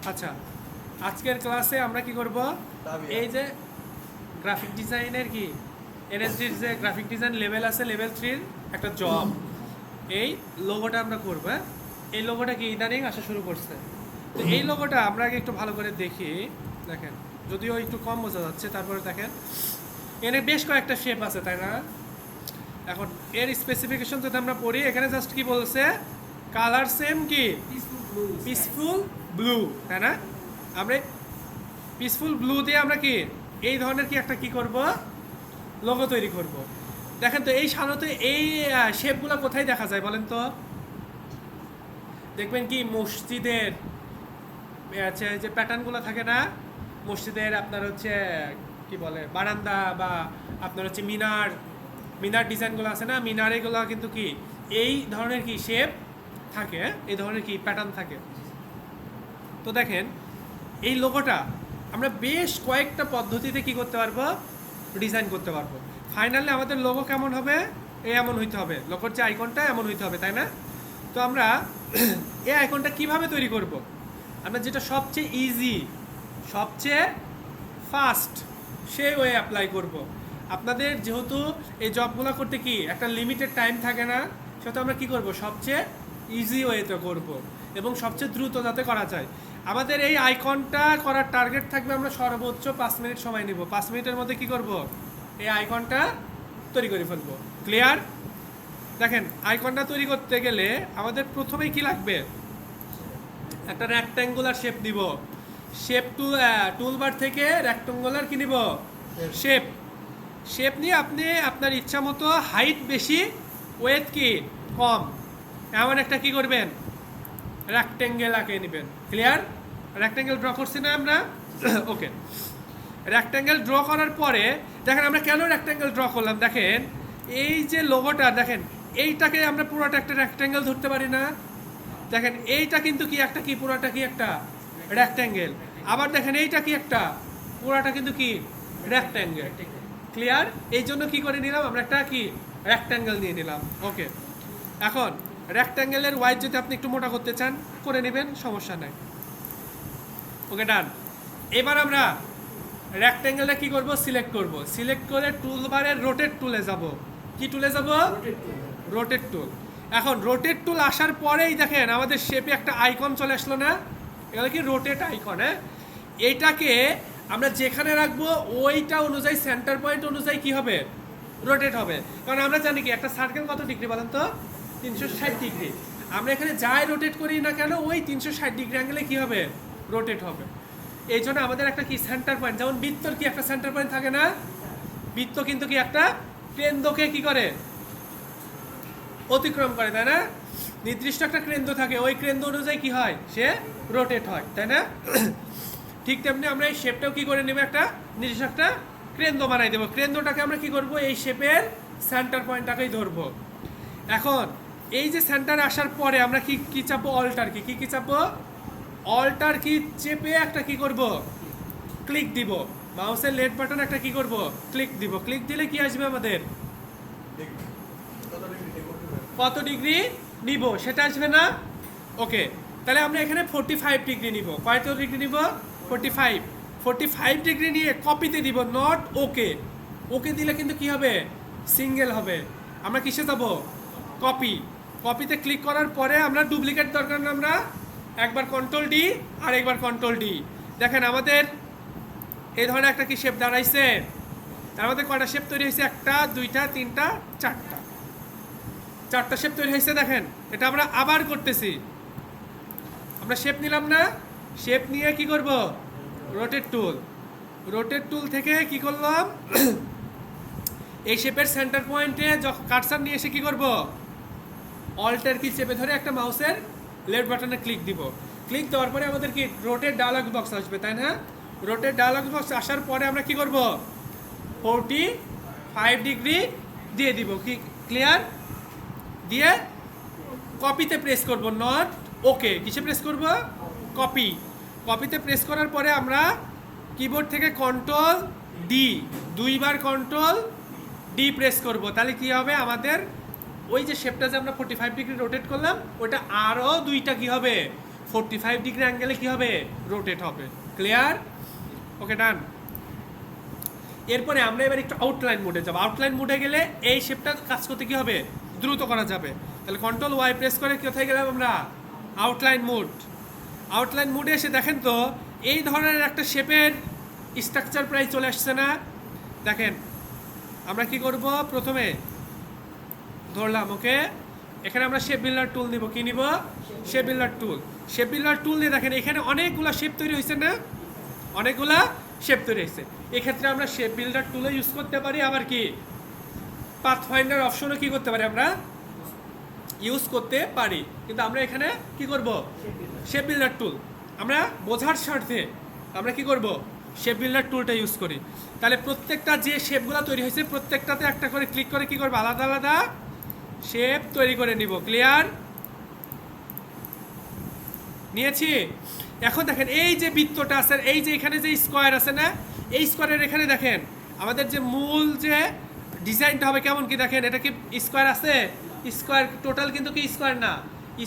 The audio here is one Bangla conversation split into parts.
আচ্ছা, আজকের ক্লাসে আমরা কি করব, এই যে গ্রাফিক ডিজাইনের কি এনএসডির যে গ্রাফিক ডিজাইন লেভেল আছে, লেভেল 3 একটা জব, এই লোগোটা আমরা করব। এই লোগোটা কি ইদানিং আসা শুরু করছে। তো এই লোগোটা আমরা আগে একটু ভালো করে দেখি। দেখেন, যদিও একটু কম বোঝা যাচ্ছে, তারপরে দেখেন এখানে বেশ কয়েকটা শেপ আছে, তাই না? এখন এর স্পেসিফিকেশন যদি আমরা পড়ি, এখানে জাস্ট কি বলছে, কালার সেম কি পিসফুল ব্লু, তাই না? আমরা পিসফুল ব্লু দিয়ে আমরা কি এই ধরনের কি একটা কি করব, লোগো তৈরি করব। দেখেন তো এই সাধারণত এই শেপগুলো কোথায় দেখা যায় বলেন তো? দেখবেন কি মসজিদের যে প্যাটার্নগুলো থাকে না, মসজিদের আপনার হচ্ছে কি বলে বারান্দা, বা আপনার হচ্ছে মিনার ডিজাইনগুলো আছে না, মিনারেগুলো কিন্তু কি এই ধরনের কি শেপ থাকে, এই ধরনের কি প্যাটার্ন থাকে। তো দেখেন এই লোগোটা আমরা বেশ কয়েকটা পদ্ধতিতে কি করতে পারবো, ডিজাইন করতে পারবো। ফাইনালি আমাদের লোগো কেমন হবে, এমন হইতে হবে, লোগোর যে আইকনটা এমন হইতে হবে, তাই না? তো আমরা এই আইকনটা কিভাবে তৈরি করব? আমরা যেটা সবচেয়ে ইজি, সবচেয়ে ফাস্ট সেই ওয়ে অ্যাপ্লাই করব। আপনাদের যেহেতু এই জবগুলো করতে কি একটা লিমিটেড টাইম থাকে না, সেটা আমরা কি করব, সবচেয়ে ইজি ওয়েতে করব এবং সবচেয়ে দ্রুত যাতে করা যায়। আমাদের এই আইকনটা করার টার্গেট থাকবে, আমরা সর্বোচ্চ 5 মিনিট সময় নিব। 5 মিনিটের মধ্যে কি করব, এই আইকনটা তৈরি করে ফেলবো। ক্লিয়ার? দেখেন আইকনটা তৈরি করতে গেলে আমাদের প্রথমেই কি লাগবে, একটা রেক্ট্যাঙ্গুলার শেপ দিব। শেপ টুলবার থেকে রেক্ট্যাঙ্গুলার কি নিব, শেপ নিয়ে আপনি আপনার ইচ্ছা মতো হাইট বেশি, ওয়েট কি কম, এমন একটা কি করবেন, রেক্ট্যাঙ্গেল আঁকে নেবেন। ক্লিয়ার? রেক্ট্যাঙ্গেল ড্র করছি না আমরা? ওকে, রেক্ট্যাঙ্গেল ড্র করার পরে দেখেন আমরা কেন রেক্ট্যাঙ্গেল ড্র করলাম। দেখেন এই যে লোগোটা, দেখেন এইটাকে আমরা পুরোটা একটা রেক্ট্যাঙ্গেল ধরতে পারি না? দেখেন এইটা কিন্তু কি একটা কি পুরোটা কি একটা রেক্ট্যাঙ্গেল। আবার দেখেন এইটা কি একটা পুরোটা কিন্তু কি রেক্ট্যাঙ্গেল। ক্লিয়ার? এই জন্য কি করে নিলাম আমরা, একটা কি রেক্ট্যাঙ্গেল নিয়ে নিলাম। ওকে, এখন রেক্ট্যাঙ্গেলের ওয়াইড যদি আপনি একটু মোটা করতে চান করে নেবেন, সমস্যা নাই। ওকে, ডান। এবার আমরা রেক্ট্যাঙ্গেলটা কি করব, সিলেক্ট করব। সিলেক্ট করে টুলবারের রোটেট টুলে যাব। কি টুলে যাব? রোটেট টুল। এখন রোটেট টুল আসার পরেই দেখেন আমাদের শেপে একটা আইকন চলে আসলো না, এগুলো কি রোটেট আইকন। হ্যাঁ, এইটাকে আমরা যেখানে রাখবো ওইটা অনুযায়ী, সেন্টার পয়েন্ট অনুযায়ী কি হবে, রোটেট হবে। কারণ আমরা জানি কি একটা সার্কেল কত ডিগ্রি বলেন তো, 360 ডিগ্রি। আমরা এখানে যাই রোটেট করি না কেন, ওই 360 ডিগ্রি অ্যাঙ্গেলে কি হবে, রোটেট হবে। এই জন্য আমাদের একটা কি সেন্টার পয়েন্ট, যেমন বৃত্তর কি একটা সেন্টার পয়েন্ট থাকে না, বৃত্ত কিন্তু কি একটা কেন্দ্রকে কি করে, অতিক্রম করে, তাই না? নির্দিষ্ট একটা কেন্দ্র থাকে, ওই কেন্দ্র অনুযায়ী কি হয়, সে রোটেট হয়, তাই না? ঠিক তেমনি আমরা এই শেপটাও কি করে নেব, একটা নির্দিষ্ট একটা কেন্দ্র বানাই দেবো। কেন্দ্রটাকে আমরা কি করব, এই শেপের সেন্টার পয়েন্টটাকেই ধরবো। এখন এই যে সেন্টারে আসার পরে আমরা কি কি চাপবো, অল্টার কি কি চাপবো, অল্টার কি চেপে একটা কি করব, ক্লিক দিব। মাউসের লেফট বাটন একটা কি করব, ক্লিক দিব। ক্লিক দিলে কি আসবে, আমাদের কত ডিগ্রি নিব সেটা আসবে না? ওকে, তাহলে আমরা এখানে 45 ডিগ্রি নিব। কত ডিগ্রি নিব? 45 ডিগ্রি নিয়ে কপিতে দিব, নট ওকে। ওকে দিলে কিন্তু কি হবে, সিঙ্গেল হবে। আমরা কিসে যাব, কপিতে ক্লিক করার পরে আমরা ডুপ্লিকেট দরকার না, আমরা একবার কন্ট্রোল ডি আর একবার কন্ট্রোল ডি। দেখেন আমাদের এই ধরনের একটা কি শেপ দাঁড়াইছে। তার মধ্যে কয়টা শেপ তৈরি হয়েছে, একটা দুইটা তিনটা চারটা শেপ তৈরি হয়েছে। দেখেন এটা আমরা আবার করতেছি, আমরা শেপ নিলাম না, শেপ নিয়ে কি করব, রোটেট টুল থেকে কি করলাম, এই শেপের সেন্টার পয়েন্টে যখন কার্সার নিয়ে এসে কি করব, অল্টার কি চেপে ধরে একটা মাউসের লেফট বাটনে ক্লিক দিব। ক্লিক দেওয়ার পরে আমাদের কি রোটেট ডায়ালগ বক্স আসবে, তাই না? রোটেট ডায়ালগ বক্স আসার পরে আমরা কি করব, 45 ডিগ্রি দিয়ে দিব। কি ক্লিয়ার? দিয়ে কপিতে প্রেস করব, নট ওকে। কিসে প্রেস করব, কপিতে প্রেস করার পরে আমরা কিবোর্ড থেকে কন্ট্রোল ডি, দুইবার কন্ট্রোল ডি প্রেস করব। তাহলে কি হবে, আমাদের ওই যে শেপটা যে আমরা 45 ডিগ্রি রোটেট করলাম, ওটা আরও দুইটা কি হবে, 45 ডিগ্রি অ্যাঙ্গেলে কি হবে, রোটেট হবে। ক্লিয়ার? ওকে, ডান। এরপরে আমরা এবার একটু আউটলাইন মোডে যাব। আউটলাইন মোডে গেলে এই শেপটা কাজ করতে কি হবে, দ্রুত করা যাবে। তাহলে কন্ট্রোল ওয়াই প্রেস করে কোথায় গেলাম আমরা, আউটলাইন মোড। আউটলাইন মোডে এসে দেখেন তো এই ধরনের একটা শেপের স্ট্রাকচার প্রায় চলে আসছে না? দেখেন আমরা কি করব, প্রথমে ধরলাম, ওকে, এখানে আমরা শেপ বিল্ডার টুল নিব। কি নিব, শেপ বিল্ডার টুল। শেপ বিল্ডার টুল নিয়ে দেখেন এখানে অনেকগুলা শেপ তৈরি হয়েছে না, অনেকগুলা শেপ তৈরি হয়েছে। এক্ষেত্রে আমরা শেপ বিল্ডার টুলও ইউজ করতে পারি, আবার কি পাথফাইন্ডার অপশনও কি করতে পারি, আমরা ইউজ করতে পারি। কিন্তু আমরা এখানে কি করব, শেপ বিল্ডার টুল। আমরা বোঝার স্বার্থে আমরা কি করব, শেপ বিল্ডার টুলটা ইউজ করি। তাহলে প্রত্যেকটা যে শেপগুলো তৈরি হয়েছে প্রত্যেকটাতে একটা করে ক্লিক করে কি করবো, আলাদা আলাদা শেপ তৈরি করে নিব। ক্লিয়ার? নিয়েছি। এখন দেখেন এই যে বৃত্তটা আছে, এই যে এখানে যে স্কোয়ার আছে না, এই স্কোয়ারের এখানে দেখেন আমাদের যে মূল যে ডিজাইনটা হবে কেমন কি, দেখেন এটা কি স্কোয়ার আছে, স্কোয়ার টোটাল কিন্তু কি স্কোয়ার না,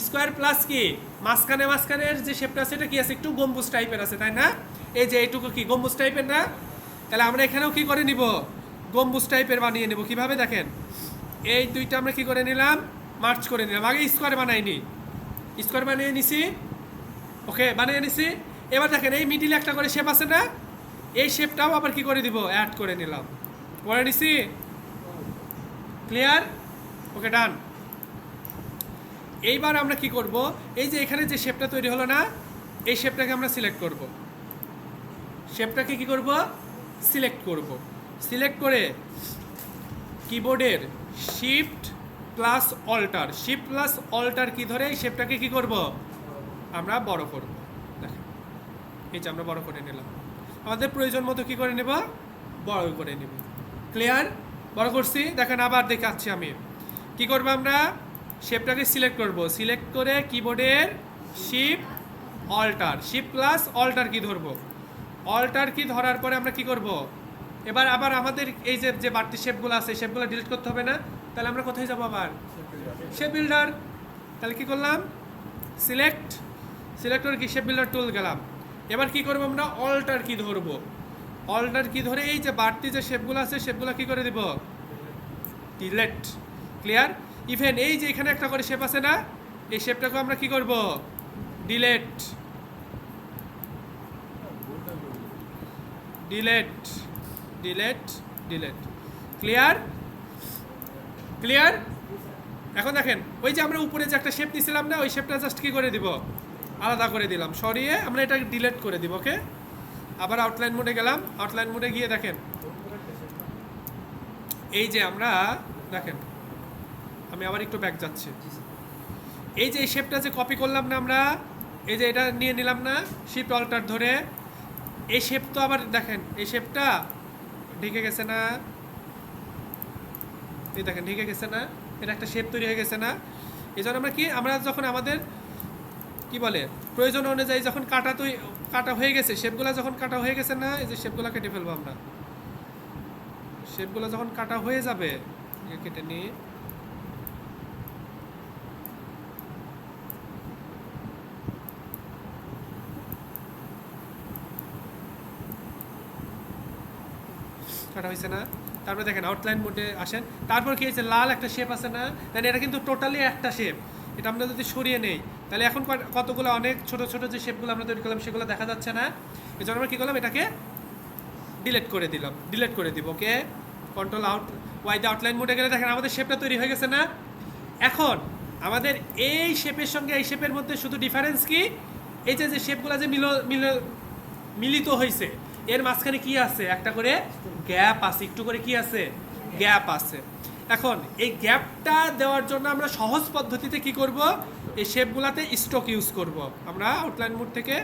স্কোয়ার প্লাস কি মাঝখানের যে শেপটা আছে এটা কি আছে, একটু গম্বুজ টাইপের আছে, তাই না? এই যে এইটুকু কি গম্বুজ টাইপের না? তাহলে আমরা এখানেও কি করে নিব, গম্বুজ টাইপের বানিয়ে নেব। কিভাবে দেখেন, এই দুইটা আমরা কি করে নিলাম, মার্চ করে নিলাম। আগে স্কোয়ার বানাইনি, স্কোয়ার বানিয়ে নিছি। ওকে, বানিয়ে নিছি। এবার দেখেন এই মিডিলে একটা করে শেপ আছে না, এই শেপটাও আবার কি করে দিব, অ্যাড করে নিলাম, করে নিছি। ক্লিয়ার? ওকে, ডান। এইবার আমরা কি করব, এই যে এখানে যে শেপটা তৈরি হলো না, এই শেপটাকে আমরা সিলেক্ট করব। শেপটাকে কি করব, সিলেক্ট করব। সিলেক্ট করে কিবোর্ডের shift plus alter, shift plus alter key ধরে এই শেপটাকে কি করব, আমরা বড় করব। দেখেন এই যে আমরা বড় করে নিলাম, আমাদের প্রয়োজন মতো কি করে নেব, বড় করে নেব। ক্লিয়ার? বড় করছি। দেখেন আবার দেখাচ্ছি আমি কি করব, আমরা শেপটাকে সিলেক্ট করব। সিলেক্ট করে কিবোর্ডের shift alter, shift plus alter key ধরব। অল্টার কি ধরার পরে আমরা কি করব, এবার আবার আমাদের এই যে যে বাড়তি শেপগুলো আছে শেপগুলো ডিলিট করতে হবে না? তাহলে আমরা কোথায় যাব, আবার শেপ বিল্ডার। তাহলে কি করলাম, সিলেক্ট, সিলেক্ট করে কি শেপ বিল্ডার টুল গেলাম। এবার কি করব, আমরা অল্টার কি ধরব। অল্টার কি ধরে এই যে বাড়তি যে শেপগুলো আছে শেপগুলো কি করে দিব, ডিলিট। ক্লিয়ার? ইভেন এই যে এখানে একটা করে শেপ আছে না, এই শেপটাকে আমরা কি করব, delete, delete, delete, delete. Clear? Clear? এখন দেখেন ওই যে আমরা উপরে যে একটা শেপ নিয়েছিলাম না, ওই শেপটা জাস্ট কি করে দিব, আলাদা করে দিলাম, সরিয়ে আমরা এটা ডিলিট করে দিব। ওকে, আবার আউটলাইন মোডে গেলাম। আউটলাইন মোডে গিয়ে দেখেন এই যে আমরা দেখেন, আমি আবার একটু ব্যাক যাচ্ছি। এই যে এই শেপটা যে কপি করলাম না আমরা, এই যে এটা নিয়ে নিলাম না শিফট অল্টার ধরে, এই শেপ তো আবার দেখেন এই শেপটা ঢেকে গেছে না, এই দেখেন ঢেকে গেছে না, এটা একটা শেপ তৈরি হয়ে গেছে না। এই জন্য আমরা কি, আমরা যখন আমাদের কি বলে প্রয়োজন অনুযায়ী যখন কাটা হয়ে গেছে, শেপগুলো যখন কাটা হয়ে গেছে না, এই যে শেপগুলো কেটে ফেলবো আমরা। শেপগুলো যখন কাটা হয়ে যাবে কেটে নিয়ে কাটা হয়েছে না, তারপরে দেখেন আউটলাইন মোডে আসেন। তারপর কি হয়েছে, লাল একটা শেপ আছে না, দেন এটা কিন্তু টোটালি একটা শেপ। এটা আমরা যদি সরিয়ে নেই তাহলে এখন কতগুলো অনেক ছোট ছোট যে শেপগুলো আমরা তৈরি করলাম সেগুলো দেখা যাচ্ছে না। এই জন্য আমরা কী করলাম, এটাকে ডিলিট করে দিলাম, ডিলিট করে দিব। ওকে, কন্ট্রোল আউট ওয়াই দিয়ে আউটলাইন মোডে গেলে দেখেন আমাদের শেপটা তৈরি হয়ে গেছে না। এখন আমাদের এই শেপের সঙ্গে এই শেপের মধ্যে শুধু ডিফারেন্স কি, এই যে শেপগুলো যে মিলিত হয়েছে এর মাঝখানে কি আছে, একটা করে গ্যাপ আছে, একটু করে কি আছে, গ্যাপ আছে। এখন এই গ্যাপটা দেওয়ার জন্য আমরা সহজ পদ্ধতিতে কি করব, এই শেপগুলাতে স্ট্রোক ইউজ করব। আমরা আউটলাইন মোড থেকে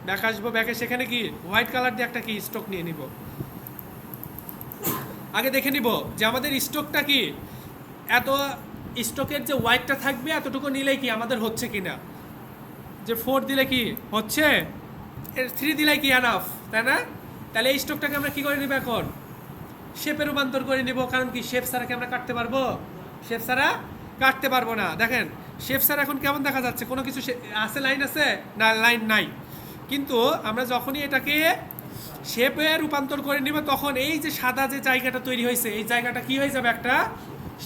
ব্যাক আসবো, ব্যাকে সেখানে কি হোয়াইট কালার দিয়ে একটা কি স্ট্রোক নিয়ে নিব। আগে দেখে নিব যে আমাদের স্ট্রোকটা কি, এত স্ট্রোকের যে হোয়াইটটা থাকবে এতটুকু নিলেই কি আমাদের হচ্ছে কি না, যে 4 দিলে কি হচ্ছে, 3 দিলে কি এনাফ, তাই না? তাহলে এই স্ট্রোকটাকে আমরা কি করে নিব, এখন শেপে রূপান্তর করে নিব। কারণ কি শেপ ছাড়া কি আমরা কাটতে পারবো, শেপ ছাড়া কাটতে পারবো না। দেখেন শেপ স্যার এখন কেমন দেখা যাচ্ছে? কোনো কিছু আছে, লাইন আছে না? লাইন নাই। কিন্তু আমরা যখনই এটাকে শেপে রূপান্তর করে নিব তখন এই যে সাদা যে জায়গাটা তৈরি হয়েছে এই জায়গাটা কি হয়ে যাবে? একটা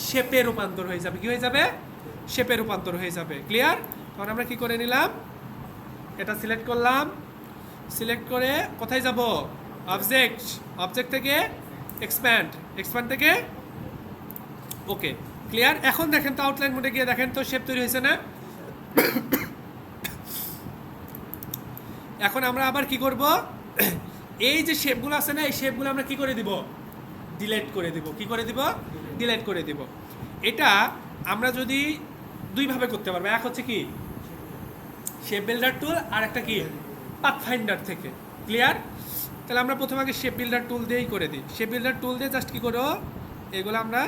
শেপে রূপান্তর হয়ে যাবে। কি হয়ে যাবে? শেপে রূপান্তর হয়ে যাবে। ক্লিয়ার? তখন আমরা কি করে নিলাম? এটা সিলেক্ট করলাম, সিলেক্ট করে কোথায় যাব? অবজেক্ট, অবজেক্ট থেকে এক্সপ্যান্ড, এক্সপ্যান্ড থেকে ওকে। ক্লিয়ার? এখন দেখেন তো আউটলাইন মোডে গিয়ে দেখেন তো শেপ তৈরি হয়েছে না? এখন আমরা আবার কি করব? এই যে শেপগুলো আছে না এই শেপগুলো আমরা কি করে দিব? ডিলিট করে দিব। কি করে দিব? ডিলিট করে দিব। এটা আমরা যদি দুইভাবে করতে পারবো। এক হচ্ছে কি শেপ বিল্ডার টুল, আর একটা কি পাথফাইন্ডার থেকে। ক্লিয়ার? তাহলে আমরা প্রথমে আগে শেপ বিল্ডার টুল দিয়েই করে দিই। শেপ বিল্ডার টুল দিয়ে জাস্ট কি করো, এগুলো আমরা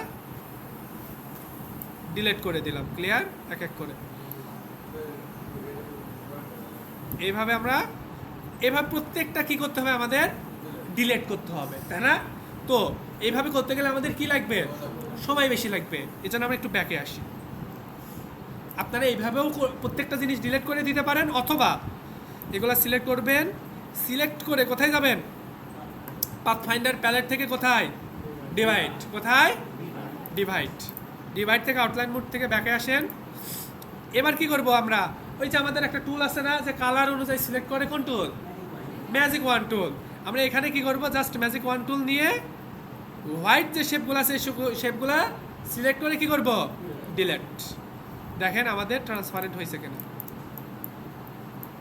ডিলিট করে দিলাম। ক্লিয়ার? এক এক করে এইভাবে আমরা এভাবে প্রত্যেকটা কি করতে হবে? আমাদের ডিলিট করতে হবে, তাই না? তো এইভাবে করতে গেলে আমাদের কি লাগবে? সময় বেশি লাগবে। এই জন্য আমরা একটু ব্যাকে আসি। আপনারা এইভাবেও প্রত্যেকটা জিনিস ডিলিট করে দিতে পারেন, অথবা এগুলো সিলেক্ট করবেন, সিলেক্ট করে কোথায় যাবেন? পাথফাইন্ডার প্যালেট থেকে কোথায়? ডিভাইড। কোথায়? ডিভাইড। ডিভাইড থেকে আউটলাইন মোড থেকে ব্যাকে আসেন। এবার কি করব আমরা? ওই যে আমাদের একটা টুল আছে না যে কালার অনুযায়ী সিলেক্ট করে, কোন টুল? ম্যাজিক ওয়ান টুল। আমরা এখানে কি করব? জাস্ট ম্যাজিক ওয়ান টুল নিয়ে হোয়াইট যে শেপগুলো আছে শেপগুলো সিলেক্ট করে কি করব? ডিলিট। দেখেন আমাদের ট্রান্সপারেন্ট হয়েছে কিনা,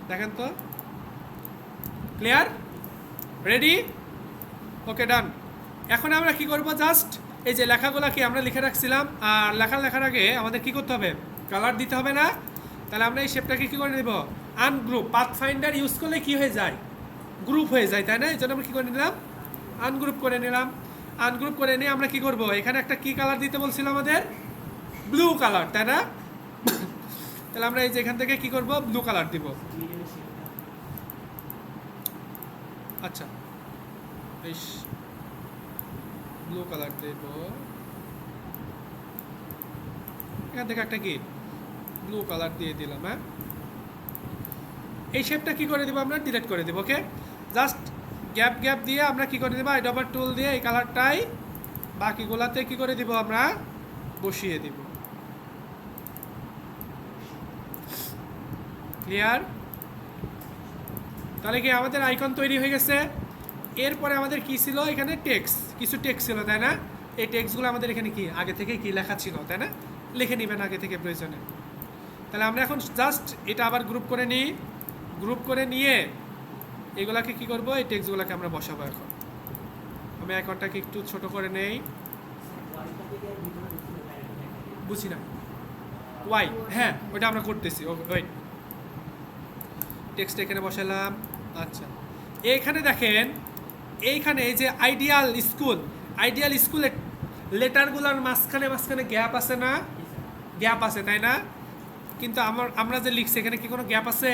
দেখেন তো। ক্লিয়ার? রেডি? ওকে, ডান। এখন আমরা কি করব? জাস্ট এই যে লেখাগুলো কি আমরা লিখে রাখছিলাম, আর লেখার আগে আমাদের কি করতে হবে? কালার দিতে হবে না? তাহলে আমরা এই শেপটাকে কি করে নেব? আনগ্রুপ। পাথফাইন্ডার ইউজ করলে কি হয়ে যায়? গ্রুপ হয়ে যায়, তাই না? এই জন্য আমরা কি করে নিলাম? আনগ্রুপ করে নিলাম। আনগ্রুপ করে নিয়ে আমরা কি করব? এখানে একটা কি কালার দিতে বলছিল আমাদের? ব্লু কালার, তাই না? তাহলে আমরা এই যে এখান থেকে কি করব? ব্লু কালার দিব। আচ্ছা, বেশ, ব্লু কালার দেব। এখান থেকে একটা কি ব্লু কালার দিয়ে দিলাম। হ্যাঁ, এই শেপটা কি করে দিব? আমরা ডিলিট করে দেব। ওকে, জাস্ট গ্যাপ গ্যাপ দিয়ে আমরা কি করে দেব? আইডবার টুল দিয়ে এই কালারটাই বাকিগুলাতে কি করে দিব? আমরা বসিয়ে দিব। ক্লিয়ার? তাহলে কি আমাদের আইকন তৈরি হয়ে গেছে। এরপরে আমাদের কি ছিল? এখানে টেক্সট, কিছু টেক্সট ছিল, তাই না? এই টেক্সটগুলো আমাদের এখানে কি আগে থেকে কি লেখা ছিল, তাই না? লিখে নেবেন আগে থেকে প্রয়োজনে। তাহলে আমরা এখন জাস্ট এটা আবার গ্রুপ করে নিই। গ্রুপ করে নিয়ে এগুলাকে কি করব? এই টেক্সটগুলোকে আমরা বসাবো। এখন আমি আইকনটাকে একটু ছোট করে নেই। বুঝি না ওয়াই? হ্যাঁ, ওইটা আমরা করতেছি। ওয়েট, টেক্সট এখানে বসালাম। আচ্ছা, এইখানে দেখেন, এইখানে এই যে আইডিয়াল স্কুল, আইডিয়াল স্কুলের লেটারগুলোর মাঝখানে মাঝখানে গ্যাপ আছে না? গ্যাপ আছে, তাই না? কিন্তু আমরা যে লিখছি এখানে কি কোনো গ্যাপ আছে?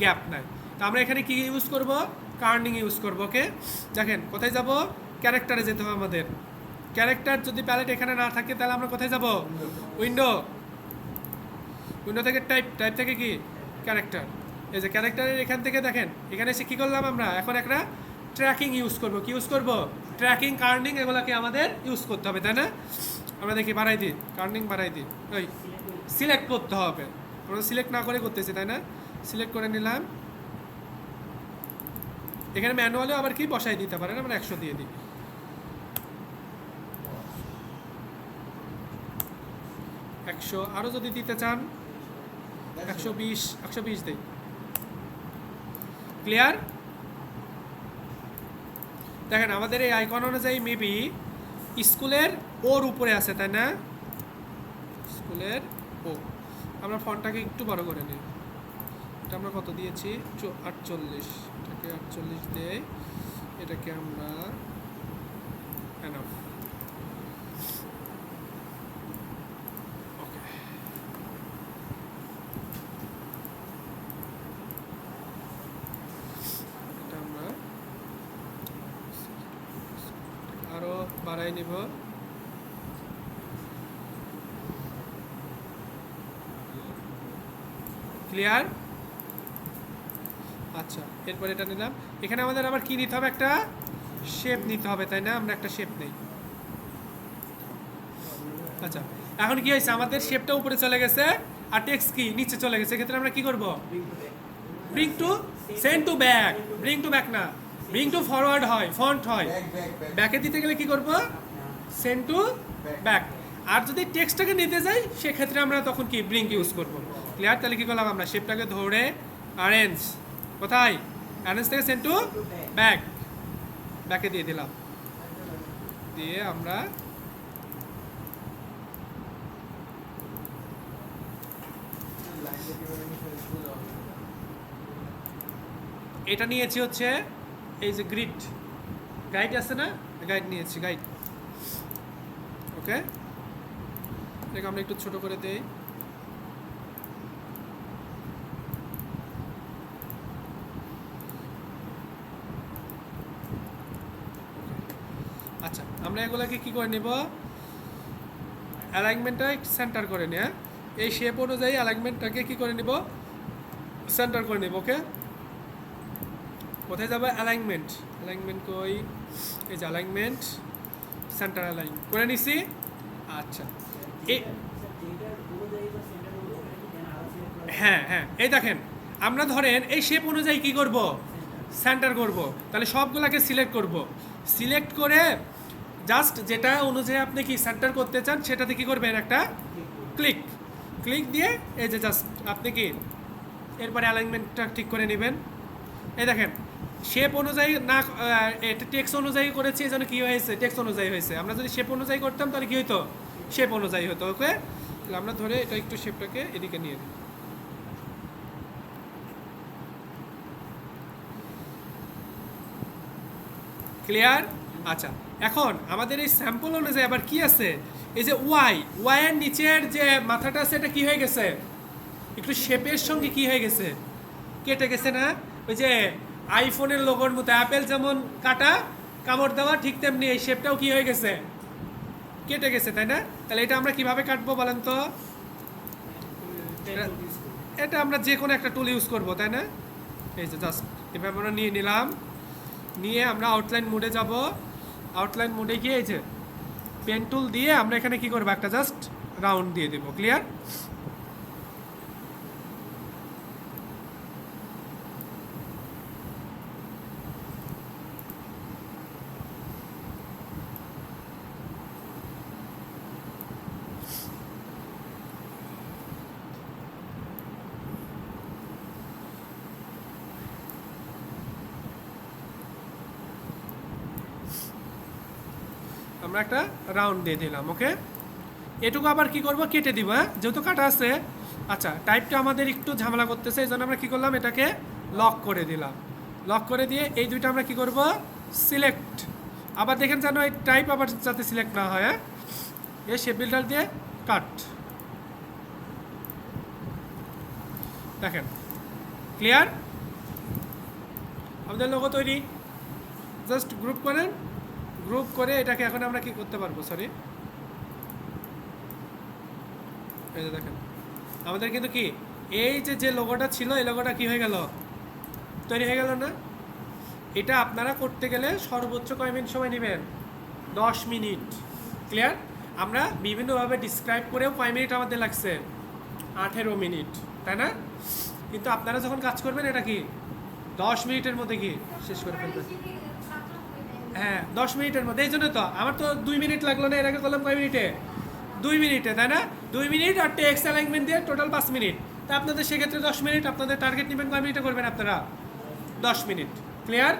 গ্যাপ নাই। তো আমরা এখানে কি ইউজ করব? কার্নিং ইউজ করব। ওকে, দেখেন কোথায় যাব? ক্যারেক্টারে যেতে হবে আমাদের। ক্যারেক্টার যদি প্যালেট এখানে না থাকে তাহলে আমরা কোথায় যাব? উইন্ডো, উইন্ডো থেকে টাইপ, টাইপ থেকে কি ক্যারেক্টার। এই যে ক্যারেক্টারের এখান থেকে দেখেন, এখানে এসে কী করলাম আমরা? এখন একটা ট্র্যাকিং ইউজ করব। কি ইউজ করব? ট্র্যাকিং, কার্নিং, এগুলোকে আমাদের ইউজ করতে হবে, তাই না? আমরা দেখি বাড়াই দিই, কার্নিং বাড়াই দিই। ওই সিলেক্ট করতে হবে, আমরা সিলেক্ট না করে করতেছি, তাই না? সিলেক্ট করে নিলাম। এখানে ম্যানুয়ালিও আবার কি বসাই দিতে পারেন, আমরা 100 দিয়ে দিই। 100, আরও যদি দিতে চান 120 দিই। ক্লিয়ার? দেখেন আমাদের এই আইকন অনুযায়ী মেবি স্কুলের ওর উপরে আছে, তাই না? স্কুলের ও। আমরা ফন্টটাকে একটু বড় করে নিই। এটা আমরা কত দিয়েছি? 48। এটাকে 48 দেই। এটাকে আমরা এনাফ। ওকে, এটা আমরা আরো বাড়াই নিব। ক্লিয়ার? আচ্ছা, এরপর এটা নিলাম। এখানে আমাদের আবার কি নিতে হবে? একটা শেপ নিতে হবে, তাই না? আমরা একটা শেপ নেই। আচ্ছা, এখন কি হয়েছে? আমাদের শেপটা উপরে চলে গেছে আর টেক্সট কি নিচে চলে গেছে। এক্ষেত্রে আমরা কি করব? Bring to send to back. Bring to back না, ব্রিং টু ফরওয়ার্ড হয়, ফন্ট হয়। ব্যাকে দিতে গেলে কি করব? Send to back. আর যদি টেক্সটটাকে নিতে যাই সেক্ষেত্রে আমরা তখন কি ব্রিং ইউজ করব। ক্লিয়ার? তাহলে কি করলাম? আমরা শেপটাকে ধরে অ্যারেঞ্জ, কোথায়? অ্যারেঞ্জ থেকে সেন্ড টু ব্যাক, ব্যাকে দিয়ে দিলাম। দিয়ে আমরা এটা নিয়েছি হচ্ছে এই যে গ্রিড গাইড আছে না, গাইড নিয়েছি, গাইড। ওকে, এটাকে আমরা একটু ছোট করে দেই। আচ্ছা, আমরা এগুলোকে কি করে নেব? অ্যালাইনমেন্টটা সেন্টার করে নিয়ে এই শেপ অনুযায়ী অ্যালাইনমেন্টটাকে কি করে নিব? সেন্টার করে নেব। ওকে, কোথায় যাবে? অ্যালাইনমেন্ট। অ্যালাইনমেন্ট কই? এই যে অ্যালাইনমেন্ট, সেন্টার অ্যালাইন করে নিছি। আচ্ছা, হ্যাঁ হ্যাঁ, এই দেখেন আমরা ধরেন এই শেপ অনুযায়ী কি করব? সেন্টার করব। তাহলে সবগুলোকে সিলেক্ট করব। সিলেক্ট করে জাস্ট যেটা অনুযায়ী আপনি কি সেন্টার করতে চান সেটাতে কি করবেন? একটা ক্লিক, ক্লিক দিয়ে এই যে জাস্ট আপনি কি এরপরে অ্যালাইনমেন্টটা ঠিক করে নেবেন। এই দেখেন শেপ অনুযায়ী না, এটা টেক্সট অনুযায়ী করেছি, এই জন্য কী হয়েছে? টেক্সট অনুযায়ী হয়েছে। আমরা যদি শেপ অনুযায়ী করতাম তাহলে কী হতো? শেপ অনুযায়ী হতো। ওকে, তাহলে আমরা ধরে এটা একটু শেপটাকে এদিকে নিয়ে নিই। ক্লিয়ার? আচ্ছা, এখন আমাদের এই স্যাম্পল অনুযায়ী আবার কি আছে? এই যে ওয়াই, ওয়াইয়ের নিচের যে মাথাটা আছে এটা কি হয়ে গেছে? একটু শেপের সঙ্গে কি হয়ে গেছে? কেটে গেছে না? ওই যে আইফোনের লোগোর মতো অ্যাপেল যেমন কাটা কামড় দেওয়া, ঠিক তেমনি এই শেপটাও কি হয়ে গেছে? কেটে গেছে, তাই না? তাহলে এটা আমরা কিভাবে কাটবো বলেন তো? এটা আমরা যে কোনো একটা টুল ইউজ করব, তাই না? এই যে জাস্ট এভাবে আমরা নিয়ে নিলাম, নিয়ে আমরা আউটলাইন মোডে যাব। আউটলাইন মোডে গিয়ে এই যে পেন টুল দিয়ে আমরা এখানে কি করবো? একটা জাস্ট রাউন্ড দিয়ে দেবো। ক্লিয়ার? আমরা একটা রাউন্ড দিয়ে দিলাম। ওকে, এটুকু আবার কি করব? কেটে দিব, হ্যাঁ, যেহেতু কাটা আছে। আচ্ছা, টাইপটা আমাদের একটু ঝামেলা করতেছে, এই জন্য আমরা কী করলাম? এটাকে লক করে দিলাম। লক করে দিয়ে এই দুইটা আমরা কি করব? সিলেক্ট। আবার দেখেন যেন এই টাইপ আবার যাতে সিলেক্ট না হয়, হ্যাঁ, এই শেপ বিল্ডার দিয়ে কাট। দেখেন, ক্লিয়ার? আমাদের লোগো তৈরি। জাস্ট গ্রুপ করেন, গ্রুপ করে এটাকে এখন আমরা কি করতে পারবো? সরি, এই যে দেখেন আমাদের কিন্তু কি এই যে লোগোটা ছিল, এই লোগোটা কি হয়ে গেল? তৈরি হয়ে গেল না? এটা আপনারা করতে গেলে সর্বোচ্চ কয় মিনিট সময় নেবেন? 10 মিনিট। ক্লিয়ার? আমরা বিভিন্নভাবে ডিসক্রাইব করেও কয় মিনিট আমাদের লাগছে? 18 মিনিট, তাই না? কিন্তু আপনারা যখন কাজ করবেন এটা কি 10 মিনিটের মধ্যে কি শেষ করে ফেলবেন। হ্যাঁ, 10 মিনিটের মধ্যে। এই জন্য তো আমার তো 2 মিনিট লাগলো না, এর আগে করলাম কয় মিনিটে? 2 মিনিটে, তাই না? 2 মিনিট আর টেক্সট অ্যালাইনমেন্ট দিয়ে টোটাল 5 মিনিট। তা আপনাদের সেক্ষেত্রে 10 মিনিট। আপনাদের টার্গেট নেবেন কয় মিনিটে করবেন আপনারা? 10 মিনিট। ক্লিয়ার?